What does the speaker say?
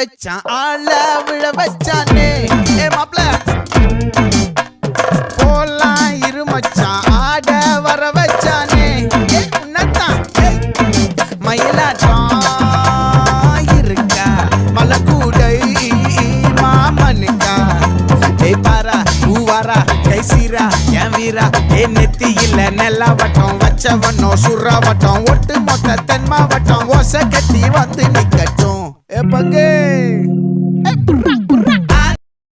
வச்சான் ஆள விழ வச்சானே ஏ மாப்ள போலாம் இருமச்சான் ஆட வர வச்சானே ஏ உன்னதான் மயிலாட்டம் இருக்கா மலக்கூடை மாமனுக்கா ஏ பாரா ஊவாரா கைசீரா என் வீரா ஏ நெத்தி இல்ல நெல்லாவட்டம் வச்சவனும் சுறாவட்டம் ஒட்டு மொத்த தென் மாவட்டம் ஓசை கட்டி வந்து நிக்கட்டும் ஏ பங்கே